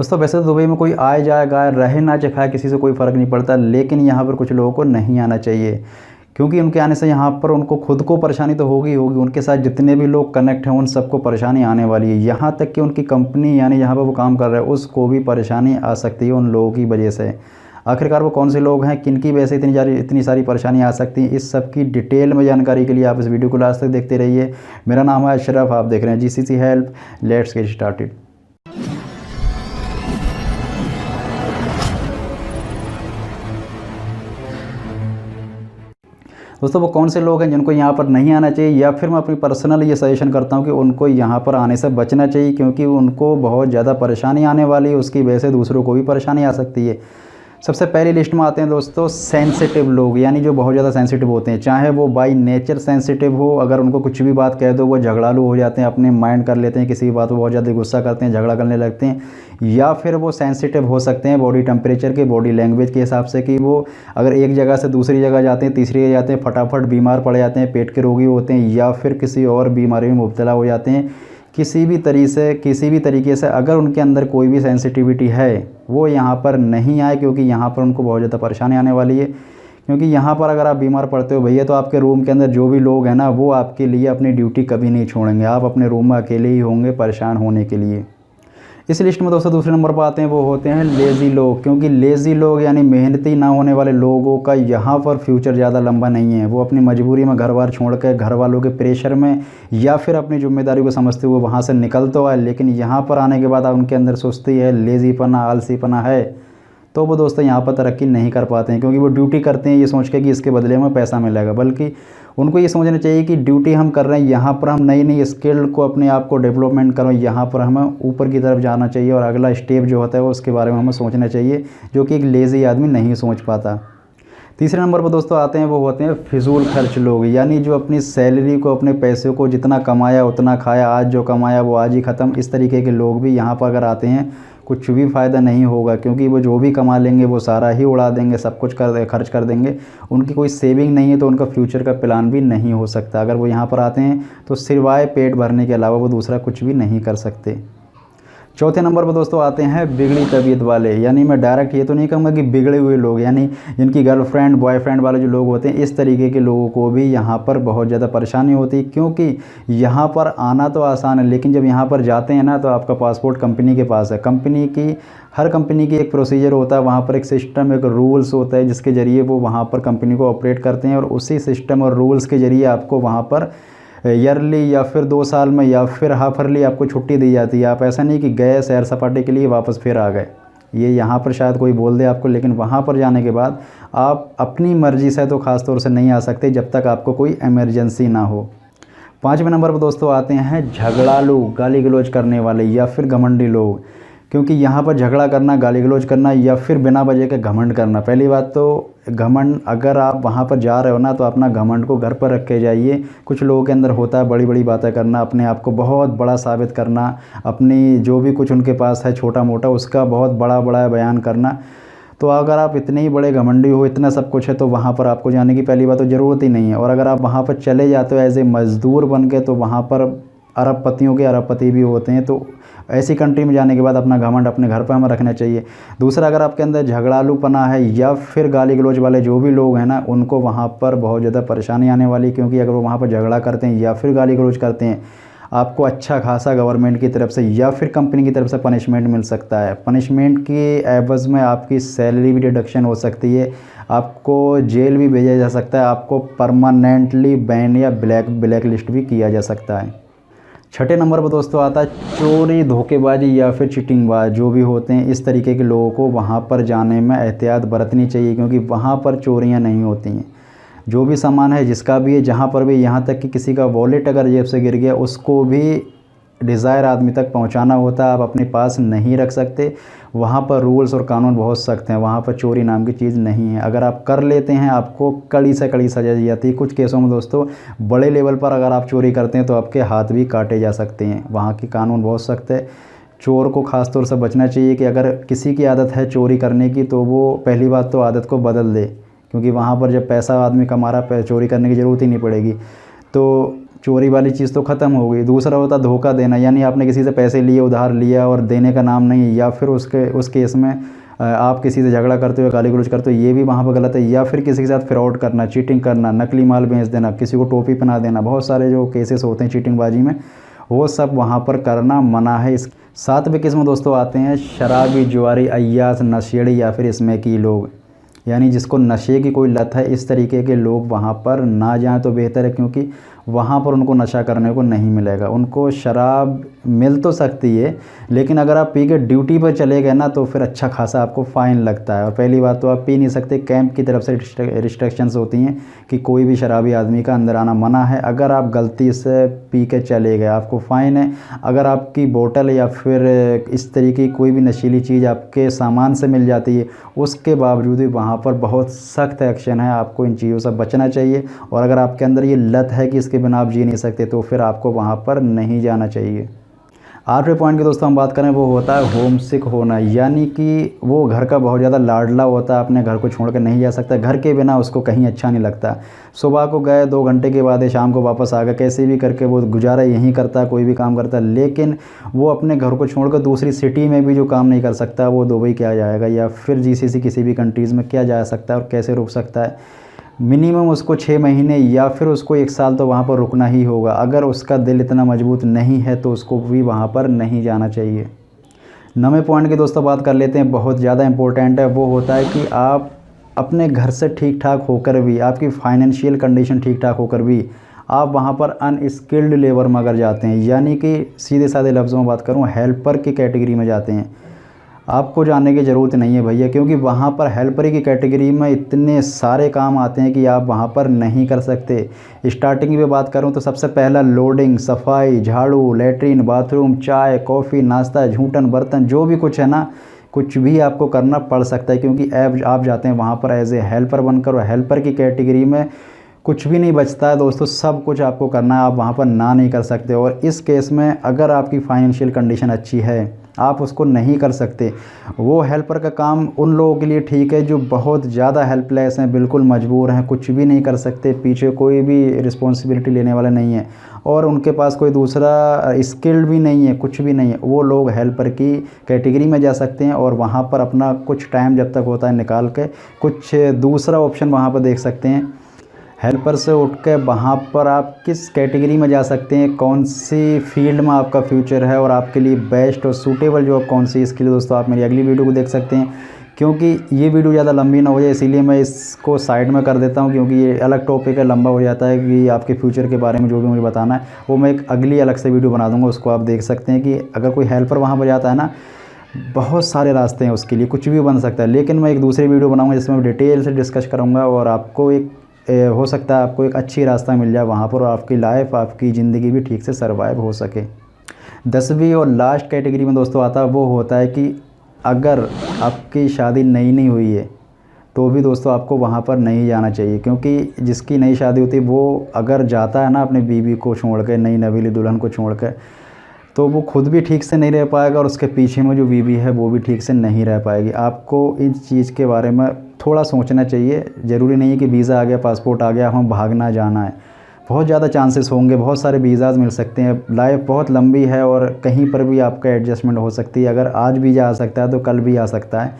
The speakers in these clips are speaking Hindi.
दोस्तों वैसे तो दुबई में कोई आए जाए गाए रहे ना चाहे किसी से कोई फ़र्क नहीं पड़ता, लेकिन यहाँ पर कुछ लोगों को नहीं आना चाहिए, क्योंकि उनके आने से यहाँ पर उनको खुद को परेशानी तो होगी होगी, उनके साथ जितने भी लोग कनेक्ट हैं उन सबको परेशानी आने वाली है। यहाँ तक कि उनकी कंपनी यानी जहाँ पर वो काम कर रहे हैं उसको भी परेशानी आ सकती है उन लोगों की वजह से। आखिरकार वो कौन से लोग हैं, किनकी वजह से इतनी सारी परेशानी आ सकती हैं, इस सब की डिटेल में जानकारी के लिए आप इस वीडियो को लास्ट तक देखते रहिए। मेरा नाम है अशरफ, आप देख रहे हैं GCC help. Let's get started. दोस्तों वो कौन से लोग हैं जिनको यहाँ पर नहीं आना चाहिए, या फिर मैं अपनी पर्सनल ये सजेशन करता हूँ कि उनको यहाँ पर आने से बचना चाहिए, क्योंकि उनको बहुत ज़्यादा परेशानी आने वाली है, उसकी वजह से दूसरों को भी परेशानी आ सकती है। सबसे पहली लिस्ट में आते हैं दोस्तों सेंसिटिव लोग, यानी जो बहुत ज़्यादा सेंसिटिव होते हैं, चाहे वो बाय नेचर सेंसिटिव हो, अगर उनको कुछ भी बात कह दो वो झगड़ालू हो जाते हैं, अपने माइंड कर लेते हैं, किसी भी बात पर बहुत ज़्यादा गुस्सा करते हैं, झगड़ा करने लगते हैं। या फिर वो सेंसिटिव हो सकते हैं बॉडी टेम्परेचर के, बॉडी लैंग्वेज के हिसाब से, कि वो अगर एक जगह से दूसरी जगह जाते हैं, तीसरी जगह जाते हैं, फटाफट बीमार पड़ जाते हैं, पेट के रोगी होते हैं, या फिर किसी और बीमारी में मुब्तला हो जाते हैं। किसी भी तरीके से अगर उनके अंदर कोई भी सेंसिटिविटी है वो यहाँ पर नहीं आए, क्योंकि यहाँ पर उनको बहुत ज़्यादा परेशानी आने वाली है। क्योंकि यहाँ पर अगर आप बीमार पड़ते हो भैया, तो आपके रूम के अंदर जो भी लोग हैं ना, वो आपके लिए अपनी ड्यूटी कभी नहीं छोड़ेंगे, आप अपने रूम में अकेले ही होंगे परेशान होने के लिए। इस लिस्ट में दोस्तों दूसरे नंबर पर आते हैं वो होते हैं लेज़ी लोग, क्योंकि लेज़ी लोग यानी मेहनती ना होने वाले लोगों का यहाँ पर फ्यूचर ज़्यादा लंबा नहीं है। वो अपनी मजबूरी में घर बार छोड़ कर, घर वालों के प्रेशर में, या फिर अपनी जिम्मेदारी को समझते हुए वहाँ से निकल तो आए, लेकिन यहाँ पर आने के बाद उनके अंदर सुस्ती है, लेज़ीपना, आलसीपना है, तो वो दोस्तों यहाँ पर तरक्की नहीं कर पाते हैं। क्योंकि वो ड्यूटी करते हैं ये सोच के कि इसके बदले में पैसा मिलेगा, बल्कि उनको ये समझना चाहिए कि ड्यूटी हम कर रहे हैं, यहाँ पर हम नई नई स्किल को, अपने आप को डेवलपमेंट करो, यहाँ पर हमें ऊपर की तरफ जाना चाहिए, और अगला स्टेप जो होता है वो उसके बारे में हमें सोचना चाहिए, जो कि एक लेज़ी आदमी नहीं सोच पाता। तीसरे नंबर पर दोस्तों आते हैं वो होते हैं फिजूल खर्च लोग, यानी जो अपनी सैलरी को, अपने पैसे को जितना कमाया उतना खाया, आज जो कमाया वो आज ही ख़त्म, इस तरीके के लोग भी यहाँ पर अगर आते हैं कुछ भी फ़ायदा नहीं होगा, क्योंकि वो जो भी कमा लेंगे वो सारा ही उड़ा देंगे, सब कुछ खर्च कर देंगे। उनकी कोई सेविंग नहीं है, तो उनका फ्यूचर का प्लान भी नहीं हो सकता। अगर वो यहाँ पर आते हैं तो सिवाय पेट भरने के अलावा वो दूसरा कुछ भी नहीं कर सकते। चौथे नंबर पर दोस्तों आते हैं बिगड़ी तबीयत वाले, यानी मैं डायरेक्ट ये तो नहीं कहूँगा कि बिगड़े हुए लोग, यानी जिनकी गर्लफ्रेंड बॉयफ्रेंड वाले जो लोग होते हैं, इस तरीके के लोगों को भी यहाँ पर बहुत ज़्यादा परेशानी होती है। क्योंकि यहाँ पर आना तो आसान है, लेकिन जब यहाँ पर जाते हैं ना, तो आपका पासपोर्ट कंपनी के पास है। हर कंपनी की एक प्रोसीजर होता है, वहाँ पर एक सिस्टम, एक रूल्स होता है, जिसके ज़रिए वो वहाँ पर कंपनी को ऑपरेट करते हैं, और उसी सिस्टम और रूल्स के ज़रिए आपको वहाँ पर ईयरली या फिर 2 साल में या फिर हाफ ईयरली आपको छुट्टी दी जाती है। आप ऐसा नहीं कि गए सैर सपाटे के लिए वापस फिर आ गए, ये यहाँ पर शायद कोई बोल दे आपको, लेकिन वहाँ पर जाने के बाद आप अपनी मर्ज़ी से तो ख़ास तौर से नहीं आ सकते जब तक आपको कोई इमरजेंसी ना हो। 5वें नंबर पर दोस्तों आते हैं झगड़ालू, गाली गलौज करने वाले, या फिर घमंडी लोग। क्योंकि यहाँ पर झगड़ा करना, गाली गलौज करना, या फिर बिना वजह के घमंड करना। पहली बात तो घमंड, अगर आप वहाँ पर जा रहे हो ना, तो अपना घमंड को घर पर रख के जाइए। कुछ लोगों के अंदर होता है बड़ी बड़ी बातें करना, अपने आप को बहुत बड़ा साबित करना, अपनी जो भी कुछ उनके पास है छोटा मोटा, उसका बहुत बड़ा बड़ा बयान करना। तो अगर आप इतने ही बड़े घमंडी हो, इतना सब कुछ है, तो वहाँ पर आपको जाने की पहली बात तो ज़रूरत ही नहीं है। और अगर आप वहाँ पर चले जाते हो एज ए मज़दूर बन के, तो वहाँ पर अरबपतियों के अरबपति भी होते हैं। तो ऐसी कंट्री में जाने के बाद अपना घमंड अपने घर पर हमें रखना चाहिए। दूसरा, अगर आपके अंदर झगड़ालूपना है या फिर गाली गलौज वाले जो भी लोग हैं ना, उनको वहाँ पर बहुत ज़्यादा परेशानी आने वाली, क्योंकि अगर वो वहाँ पर झगड़ा करते हैं या फिर गाली गलौज करते हैं, आपको अच्छा खासा गवर्नमेंट की तरफ से या फिर कंपनी की तरफ से पनिशमेंट मिल सकता है। पनिशमेंट के एवज़ में आपकी सैलरी भी डिडक्शन हो सकती है, आपको जेल भी भेजा जा सकता है, आपको परमानेंटली बैन या ब्लैक लिस्ट भी किया जा सकता है। 6ठे नंबर पर दोस्तों आता है चोरी, धोखेबाजी या फिर चीटिंगबाज जो भी होते हैं। इस तरीके के लोगों को वहाँ पर जाने में एहतियात बरतनी चाहिए, क्योंकि वहाँ पर चोरियाँ नहीं होती हैं। जो भी सामान है जिसका भी है, जहाँ पर भी, यहाँ तक कि किसी का वॉलेट अगर जेब से गिर गया, उसको भी डिज़ायर आदमी तक पहुंचाना होता है, आप अपने पास नहीं रख सकते। वहाँ पर रूल्स और कानून बहुत सख्त हैं, वहाँ पर चोरी नाम की चीज़ नहीं है। अगर आप कर लेते हैं आपको कड़ी से कड़ी सज़ा दी जाती है। कुछ केसों में दोस्तों बड़े लेवल पर अगर आप चोरी करते हैं तो आपके हाथ भी काटे जा सकते हैं। वहाँ की कानून बहुत सख्त है। चोर को ख़ास तौर से बचना चाहिए कि अगर किसी की आदत है चोरी करने की, तो वो पहली बात तो आदत को बदल दे, क्योंकि वहाँ पर जब पैसा आदमी कमा रहा है, चोरी करने की ज़रूरत ही नहीं पड़ेगी। तो चोरी वाली चीज़ तो ख़त्म हो गई। दूसरा होता धोखा देना, यानी आपने किसी से पैसे लिए, उधार लिया और देने का नाम नहीं, या फिर उस केस में आप किसी से झगड़ा करते हो, गाली गलौज करते हो, ये भी वहाँ पर गलत है। या फिर किसी के साथ फ्रॉड करना, चीटिंग करना, नकली माल बेच देना, किसी को टोपी पहना देना, बहुत सारे जो केसेस होते हैं चीटिंगबाजी में, वो सब वहाँ पर करना मना है। इस 7वें केस में दोस्तों आते हैं शराबी, जुआरी, अय्यास, नशेड़ी या फिर इसमें की लोग, यानी जिसको नशे की कोई लत है, इस तरीके के लोग वहाँ पर ना जाएं तो बेहतर है, क्योंकि वहाँ पर उनको नशा करने को नहीं मिलेगा। उनको शराब मिल तो सकती है, लेकिन अगर आप पी के ड्यूटी पर चले गए ना तो फिर अच्छा खासा आपको फ़ाइन लगता है। और पहली बात तो आप पी नहीं सकते, कैंप की तरफ से रिस्ट्रिक्शंस होती हैं कि कोई भी शराबी आदमी का अंदर आना मना है। अगर आप गलती से पी के चले गए आपको फ़ाइन है। अगर आपकी बोतल या फिर इस तरीके की कोई भी नशीली चीज़ आपके सामान से मिल जाती है, उसके बावजूद भी वहाँ पर बहुत सख्त एक्शन है। आपको इन चीज़ों से बचना चाहिए। और अगर आपके अंदर ये लत है कि इसके बिना आप जी नहीं सकते, तो फिर आपको वहाँ पर नहीं जाना चाहिए। 8वें पॉइंट की दोस्तों हम बात करें, वो होता है होम सिक होना, यानी कि वो घर का बहुत ज़्यादा लाडला होता है, अपने घर को छोड़ कर नहीं जा सकता, घर के बिना उसको कहीं अच्छा नहीं लगता। सुबह को गए, 2 घंटे के बाद शाम को वापस आ गए, कैसे भी करके वो गुजारा यहीं करता है, कोई भी काम करता है, लेकिन वो अपने घर को छोड़कर दूसरी सिटी में भी जो काम नहीं कर सकता, वो दुबई क्या जाएगा, या फिर जीसीसी किसी भी कंट्रीज़ में क्या जा सकता है और कैसे रुक सकता है। मिनिमम उसको 6 महीने या फिर उसको 1 साल तो वहाँ पर रुकना ही होगा। अगर उसका दिल इतना मजबूत नहीं है तो उसको भी वहाँ पर नहीं जाना चाहिए। 9वें पॉइंट की दोस्तों बात कर लेते हैं, बहुत ज़्यादा इंपॉर्टेंट है। वो होता है कि आप अपने घर से ठीक ठाक होकर भी, आपकी फाइनेंशियल कंडीशन ठीक ठाक होकर भी, आप वहाँ पर अनस्किल्ड लेबर में अगर जाते हैं, यानी कि सीधे साधे लफ्ज़ों में बात करूँ, हेल्पर की कैटेगरी में जाते हैं, आपको जाने की ज़रूरत नहीं है भैया, क्योंकि वहाँ पर हेल्पर की कैटेगरी में इतने सारे काम आते हैं कि आप वहाँ पर नहीं कर सकते। स्टार्टिंग में बात करूँ तो सबसे पहला लोडिंग, सफाई, झाड़ू, लेटरिन, बाथरूम, चाय, कॉफ़ी, नाश्ता, झूठन, बर्तन, जो भी कुछ है ना, कुछ भी आपको करना पड़ सकता है, क्योंकि आप जाते हैं वहाँ पर एज ए हेल्पर बनकर। और हेल्पर की कैटेगरी में कुछ भी नहीं बचता है दोस्तों, सब कुछ आपको करना है, आप वहाँ पर ना नहीं कर सकते। और इस केस में अगर आपकी फाइनेंशियल कंडीशन अच्छी है, आप उसको नहीं कर सकते। वो हेल्पर का काम उन लोगों के लिए ठीक है जो बहुत ज़्यादा हेल्पलेस हैं, बिल्कुल मजबूर हैं, कुछ भी नहीं कर सकते, पीछे कोई भी रिस्पॉन्सिबिलिटी लेने वाला नहीं है और उनके पास कोई दूसरा स्किल्ड भी नहीं है, कुछ भी नहीं है। वो लोग हेल्पर की कैटेगरी में जा सकते हैं और वहाँ पर अपना कुछ टाइम जब तक होता है निकाल के कुछ दूसरा ऑप्शन वहाँ पर देख सकते हैं। हेल्पर से उठ के वहाँ पर आप किस कैटेगरी में जा सकते हैं, कौन सी फील्ड में आपका फ्यूचर है और आपके लिए बेस्ट और सूटेबल जॉब कौन सी, इसके लिए दोस्तों आप मेरी अगली वीडियो को देख सकते हैं। क्योंकि ये वीडियो ज़्यादा लंबी ना हो जाए, इसीलिए मैं इसको साइड में कर देता हूँ, क्योंकि ये अलग टॉपिक है, लंबा हो जाता है कि आपके फ्यूचर के बारे में जो भी मुझे बताना है वो मैं एक अगली अलग से वीडियो बना दूँगा। उसको आप देख सकते हैं कि अगर कोई हेल्पर वहाँ पर जाता है ना, बहुत सारे रास्ते हैं उसके लिए, कुछ भी बन सकता है। लेकिन मैं एक दूसरी वीडियो बनाऊँगा जिसमें मैं डिटेल से डिस्कस करूँगा और आपको एक हो सकता है आपको एक अच्छी रास्ता मिल जाए वहाँ पर और आपकी लाइफ, आपकी ज़िंदगी भी ठीक से सर्वाइव हो सके। 10वीं और लास्ट कैटेगरी में दोस्तों आता है, वो होता है कि अगर आपकी शादी नई हुई है तो भी दोस्तों आपको वहाँ पर नहीं जाना चाहिए, क्योंकि जिसकी नई शादी होती है वो अगर जाता है ना अपनी बीवी को छोड़ कर, नई नवीली दुल्हन को छोड़ कर, तो वो खुद भी ठीक से नहीं रह पाएगा और उसके पीछे में जो बीवी है वो भी ठीक से नहीं रह पाएगी। आपको इस चीज़ के बारे में थोड़ा सोचना चाहिए। ज़रूरी नहीं है कि वीज़ा आ गया, पासपोर्ट आ गया, हम भागना जाना है। बहुत ज़्यादा चांसेस होंगे, बहुत सारे वीज़ाज़ मिल सकते हैं, लाइफ बहुत लंबी है और कहीं पर भी आपका एडजस्टमेंट हो सकती है। अगर आज वीज़ा आ सकता है तो कल भी आ सकता है,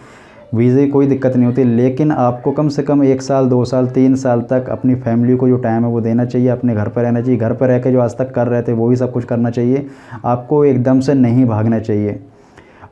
वीज़े की कोई दिक्कत नहीं होती। लेकिन आपको कम से कम 1 साल, 2 साल, 3 साल तक अपनी फैमिली को जो टाइम है वो देना चाहिए, अपने घर पर रहना चाहिए। घर पर रह के जो आज तक कर रहे थे वही सब कुछ करना चाहिए, आपको एकदम से नहीं भागना चाहिए।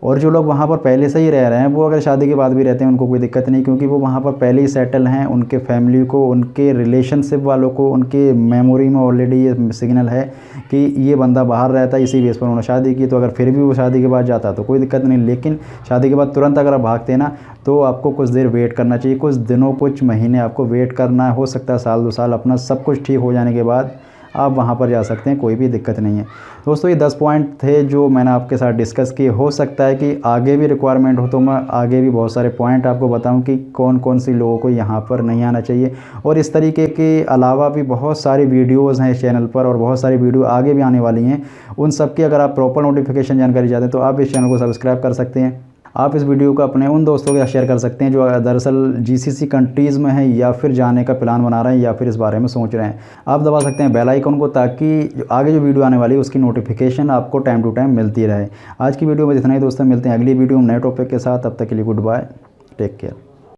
और जो लोग वहाँ पर पहले से ही रह रहे हैं वो अगर शादी के बाद भी रहते हैं उनको कोई दिक्कत नहीं, क्योंकि वो वहाँ पर पहले ही सेटल हैं। उनके फैमिली को, उनके रिलेशनशिप वालों को, उनके मेमोरी में ऑलरेडी ये सिग्नल है कि ये बंदा बाहर रहता है, इसी बेस पर उन्होंने शादी की। तो अगर फिर भी वो शादी के बाद जाता तो कोई दिक्कत नहीं, लेकिन शादी के बाद तुरंत अगर आप भागते हैं ना तो आपको कुछ देर वेट करना चाहिए, कुछ दिनों, कुछ महीने आपको वेट करना हो सकता है, साल 2 साल। अपना सब कुछ ठीक हो जाने के बाद आप वहाँ पर जा सकते हैं, कोई भी दिक्कत नहीं है। दोस्तों ये 10 पॉइंट थे जो मैंने आपके साथ डिस्कस किए। हो सकता है कि आगे भी रिक्वायरमेंट हो तो मैं आगे भी बहुत सारे पॉइंट आपको बताऊं कि कौन कौन सी लोगों को यहाँ पर नहीं आना चाहिए। और इस तरीके के अलावा भी बहुत सारी वीडियोज़ हैं इस चैनल पर और बहुत सारी वीडियो आगे भी आने वाली हैं। उन सब की अगर आप प्रॉपर नोटिफिकेशन जानकारी चाहते हैं तो आप इस चैनल को सब्सक्राइब कर सकते हैं। आप इस वीडियो को अपने उन दोस्तों के साथ शेयर कर सकते हैं जो दरअसल जीसीसी कंट्रीज़ में हैं या फिर जाने का प्लान बना रहे हैं या फिर इस बारे में सोच रहे हैं। आप दबा सकते हैं बेल आइकन को, ताकि आगे जो वीडियो आने वाली है उसकी नोटिफिकेशन आपको टाइम टू टाइम मिलती रहे। आज की वीडियो में इतना ही दोस्तों, मिलते हैं अगली वीडियो में नए टॉपिक के साथ। तब तक के लिए गुड बाय, टेक केयर।